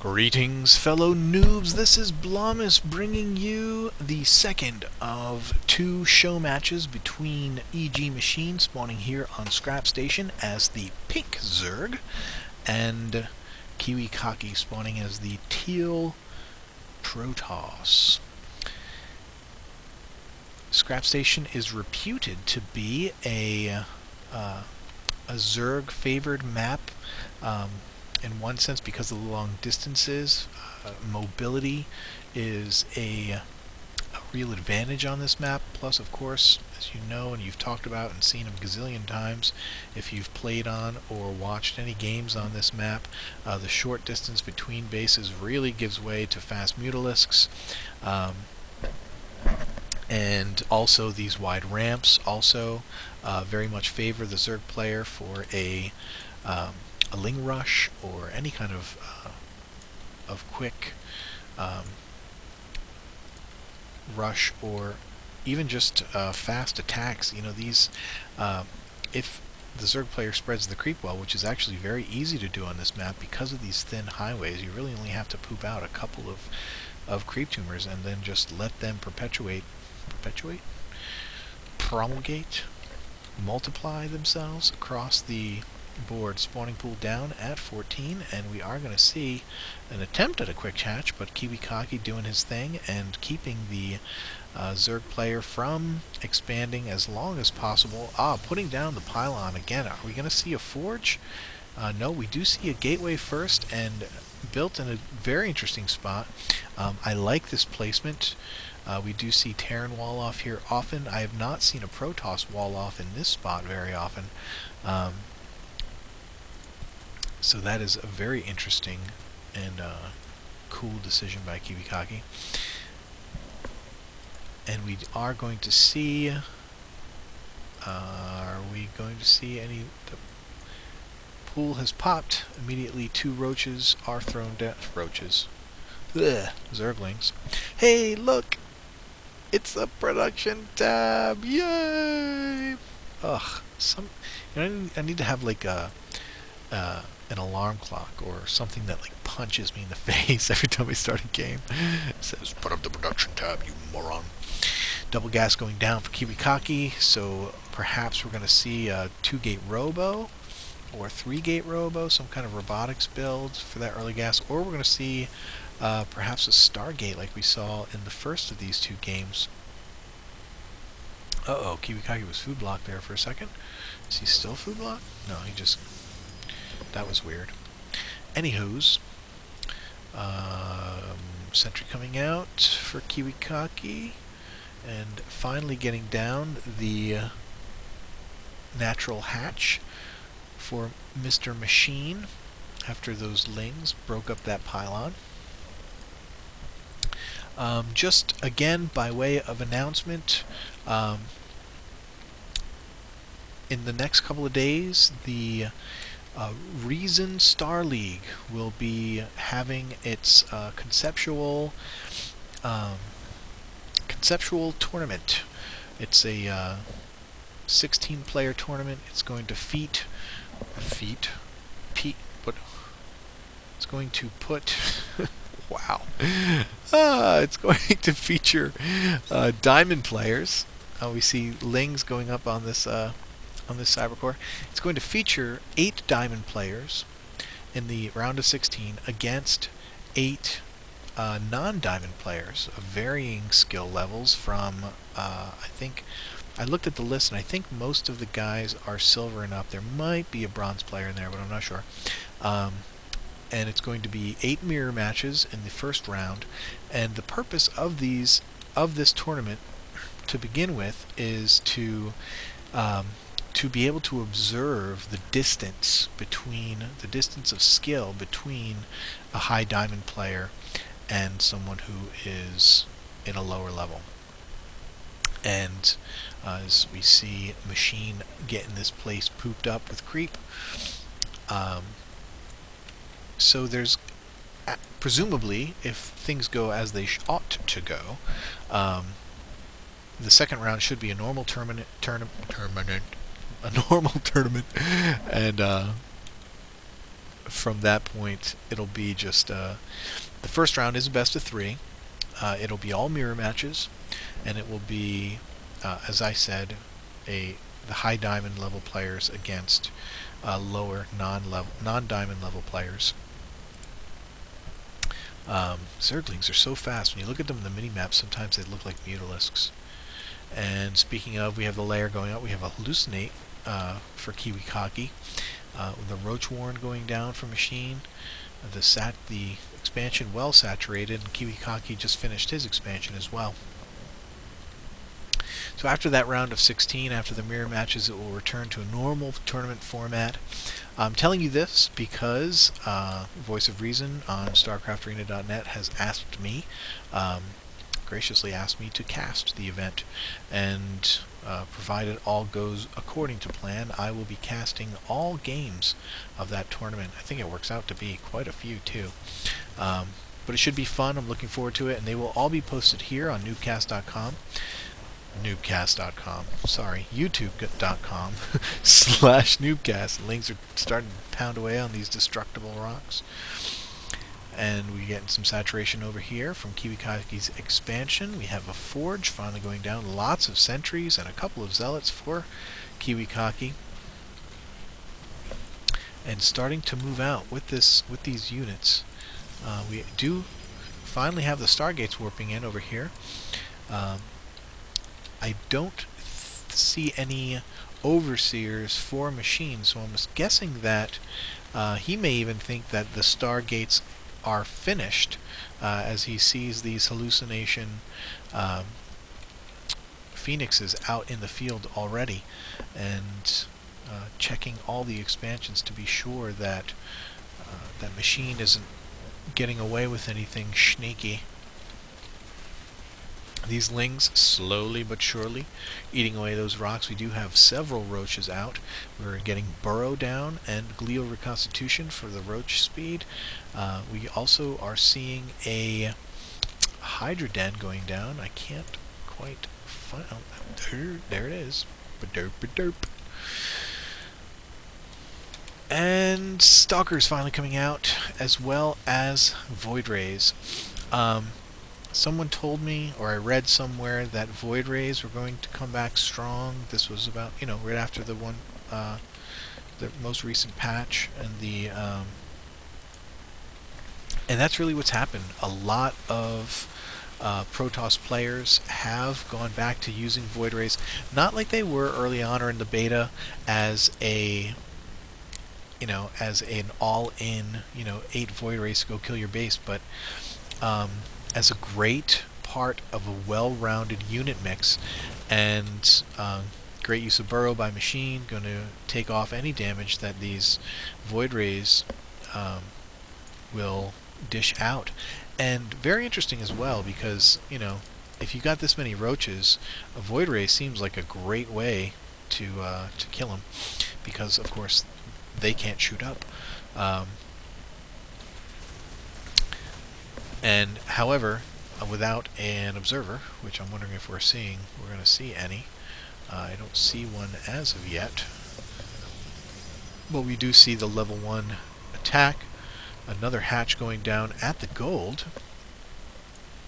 Greetings, fellow noobs. This is Blomus bringing you the second of two show matches between EG Machine spawning here on Scrap Station as the pink Zerg and KiwiKaki spawning as the teal Protoss. Scrap Station is reputed to be a Zerg favored map. In one sense, because of the long distances, mobility is a real advantage on this map. Plus, of course, as you know and you've talked about and seen a gazillion times, if you've played on or watched any games on this map, the short distance between bases really gives way to fast mutalisks. And also these wide ramps also very much favor the Zerg player for a Ling rush or any kind of quick rush, or even just fast attacks. You know, these if the Zerg player spreads the creep well, which is actually very easy to do on this map because of these thin highways, you really only have to poop out a couple of creep tumors and then just let them promulgate, multiply themselves across the board. Spawning pool down at 14, and we are going to see an attempt at a quick hatch, but KiwiKaki doing his thing and keeping the Zerg player from expanding as long as possible. Putting down the pylon again. Are we going to see a forge? No, we do see a gateway first, and built in a very interesting spot. I like this placement. We do see Terran wall off here often. I have not seen a Protoss wall off in this spot very often. So that is a very interesting and cool decision by KiwiKaki. And we are going to see... are we going to see any... The pool has popped. Immediately 2 roaches are thrown down. Roaches. Ugh, Zerglings. Hey, look! It's a production tab! Yay! Ugh. I need to have like a... an alarm clock or something that like punches me in the face every time we start a game. It says, put up the production tab, you moron. Double gas going down for KiwiKaki, so perhaps we're going to see a 2-gate robo or 3-gate robo, some kind of robotics build for that early gas, or we're going to see perhaps a Stargate like we saw in the first of these 2 games. Uh-oh, KiwiKaki was food blocked there for a second. Is he still food blocked? No, he just... That was weird. Anywho's, sentry coming out for KiwiKaki, and finally getting down the natural hatch for Mr. Machine after those lings broke up that pylon. Just again by way of announcement, in the next couple of days, the Reason Star League will be having its conceptual tournament. It's a 16-player tournament. It's going to it's going to put wow. It's going to feature diamond players. We see lings going up on this Cybercore. It's going to feature 8 diamond players in the round of 16 against 8 non-diamond players of varying skill levels from, I think, I looked at the list and I think most of the guys are silver and up. There might be a bronze player in there, but I'm not sure. And it's going to be 8 mirror matches in the first round, and the purpose of this tournament to begin with is to be able to observe the distance of skill between a high diamond player and someone who is in a lower level. And as we see Machine getting this place pooped up with creep, so there's presumably, if things go as they ought to go, the second round should be a normal tournament, and from that point, it'll be just the first round is a best of 3. It'll be all mirror matches, and it will be, as I said, the high diamond level players against lower non-diamond level players. Zerglings are so fast. When you look at them in the mini-map, sometimes they look like mutalisks. And speaking of, we have the layer going up. We have a hallucinate for KiwiKaki. The Roach Warren going down for Machine. The expansion well saturated, and KiwiKaki just finished his expansion as well. So after that round of 16, after the mirror matches, it will return to a normal tournament format. I'm telling you this because Voice of Reason on StarCraftArena.net has asked me, graciously asked me to cast the event, and provided all goes according to plan, I will be casting all games of that tournament. I think it works out to be quite a few too. But it should be fun. I'm looking forward to it, and they will all be posted here on NuubCast.com. NuubCast.com. Sorry, YouTube.com /NuubCast. Links are starting to pound away on these destructible rocks. And we're getting some saturation over here from KiwiKaki's expansion. We have a forge finally going down. Lots of sentries and a couple of zealots for KiwiKaki. And starting to move out with these units. We do finally have the Stargates warping in over here. I don't see any overseers for Machine, so I'm guessing that he may even think that the Stargates are finished as he sees these hallucination phoenixes out in the field already, and checking all the expansions to be sure that that Machine isn't getting away with anything sneaky. These lings, slowly but surely, eating away those rocks. We do have several roaches out. We're getting burrow down and glio reconstitution for the roach speed. We also are seeing a hydra den going down. I can't quite find... Oh, there it is. Ba-derp. And stalkers finally coming out, as well as void rays. Someone told me, or I read somewhere, that void rays were going to come back strong. This was about, right after the most recent patch, and and that's really what's happened. A lot of Protoss players have gone back to using void rays, not like they were early on or in the beta as an all-in, 8 void rays to go kill your base, but as a great part of a well-rounded unit mix, and great use of burrow by Machine, going to take off any damage that these void rays will dish out. And very interesting as well, because if you've got this many roaches, a void ray seems like a great way to kill them, because of course they can't shoot up. And however, without an observer, which I'm wondering if we're going to see any. I don't see one as of yet. But we do see the level 1 attack. Another hatch going down at the gold.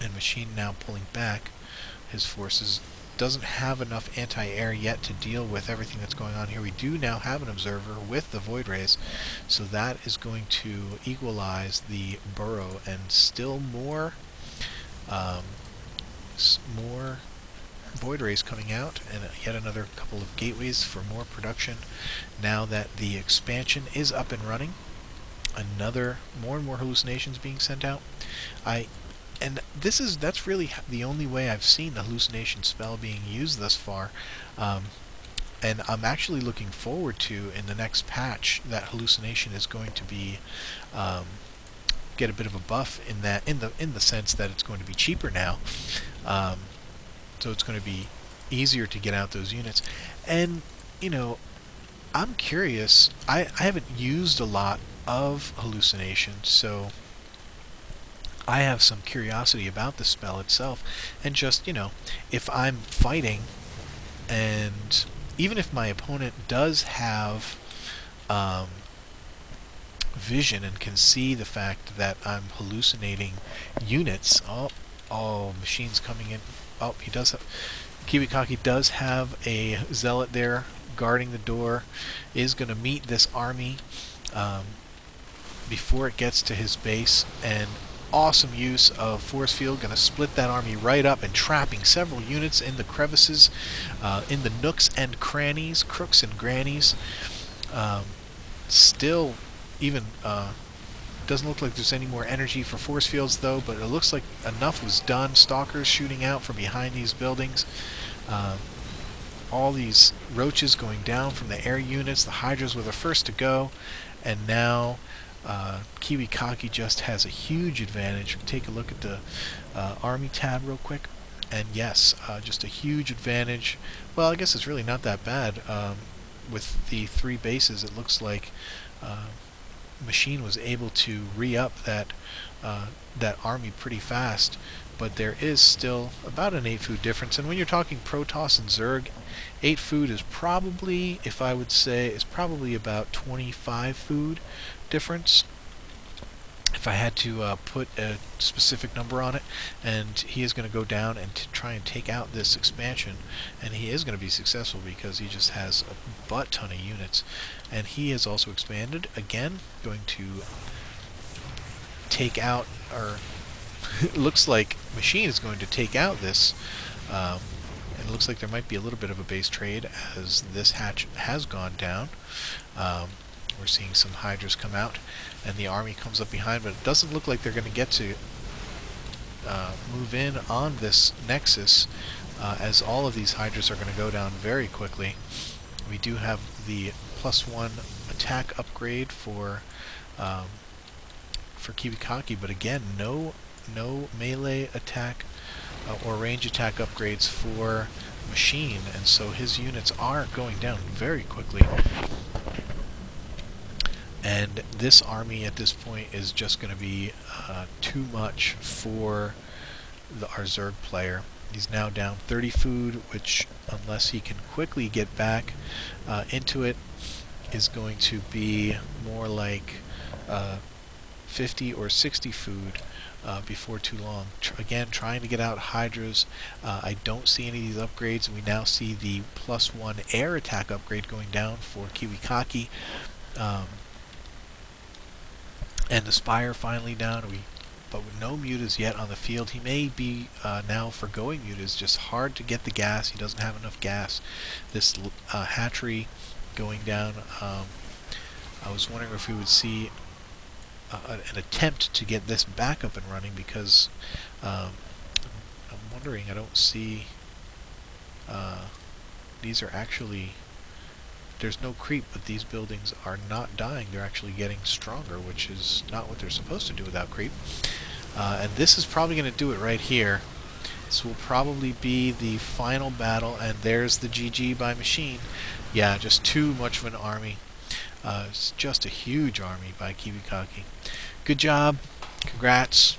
And Machine now pulling back his forces. Doesn't have enough anti-air yet to deal with everything that's going on here. We do now have an observer with the void rays, so that is going to equalize the burrow, and still more void rays coming out, and yet another couple of gateways for more production now that the expansion is up and running. More and more hallucinations being sent out. And that's really the only way I've seen the hallucination spell being used thus far. And I'm actually looking forward to, in the next patch, that hallucination is going to be get a bit of a buff in the sense that it's going to be cheaper now. So it's going to be easier to get out those units. And I'm curious. I haven't used a lot of hallucination, so I have some curiosity about the spell itself, and just, if I'm fighting, and even if my opponent does have vision and can see the fact that I'm hallucinating units. Oh, machine's coming in. Oh, he does have, KiwiKaki does have a zealot there guarding the door. Is going to meet this army before it gets to his base, and awesome use of force field, going to split that army right up and trapping several units in the crevices, in the nooks and crannies, crooks and grannies. Still, even doesn't look like there's any more energy for force fields though, but it looks like enough was done. Stalkers shooting out from behind these buildings. All these roaches going down from the air units. The Hydras were the first to go, and now KiwiKaki just has a huge advantage. Take a look at the army tab real quick, and yes, just a huge advantage. Well, I guess it's really not that bad. With the 3 bases, it looks like Machine was able to re-up that army pretty fast, but there is still about an 8 food difference. And when you're talking Protoss and Zerg, 8 food is probably, if I would say, is probably about 25 food difference, if I had to put a specific number on it. And he is going to go down and try and take out this expansion, and he is going to be successful because he just has a butt ton of units. And he has also expanded again, going to take out, or it looks like Machine is going to take out this, and it looks like there might be a little bit of a base trade as this hatch has gone down. We're seeing some Hydras come out, and the army comes up behind, but it doesn't look like they're going to get to move in on this Nexus, as all of these Hydras are going to go down very quickly. We do have the +1 attack upgrade for KiwiKaki, but again, no melee attack or range attack upgrades for Machine, and so his units are going down very quickly. And this army at this point is just going to be too much for our Zerg player. He's now down 30 food, which, unless he can quickly get back into it, is going to be more like 50 or 60 food before too long. Again, trying to get out Hydras. I don't see any of these upgrades. We now see the +1 air attack upgrade going down for KiwiKaki. And the Spire finally down, but with no mutas yet on the field. He may be now foregoing mutas, just hard to get the gas. He doesn't have enough gas. This hatchery going down, I was wondering if we would see an attempt to get this back up and running, because I'm wondering, I don't see, these are actually, there's no creep, but these buildings are not dying. They're actually getting stronger, which is not what they're supposed to do without creep. And this is probably going to do it right here. This will probably be the final battle, and there's the GG by Machine. Yeah, just too much of an army. It's just a huge army by KiwiKaki. Good job. Congrats.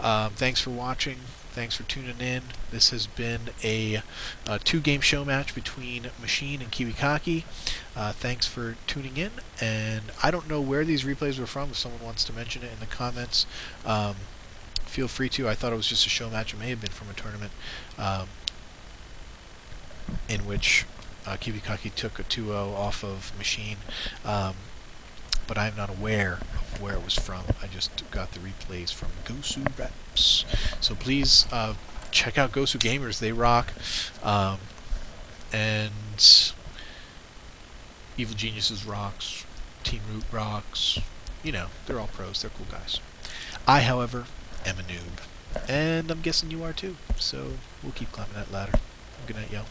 Thanks for watching. Thanks for tuning in. This has been a 2-game show match between Machine and KiwiKaki. Thanks for tuning in, and I don't know where these replays were from. If someone wants to mention it in the comments, feel free to. I thought it was just a show match. It may have been from a tournament in which KiwiKaki took a 2-0 off of Machine, but I'm not aware of where it was from. I just got the replays from Gosu Reps. So please check out Gosu Gamers. They rock. And Evil Geniuses rocks. Team Root rocks. You know, they're all pros. They're cool guys. I, however, am a noob. And I'm guessing you are too. So we'll keep climbing that ladder. Good night, y'all.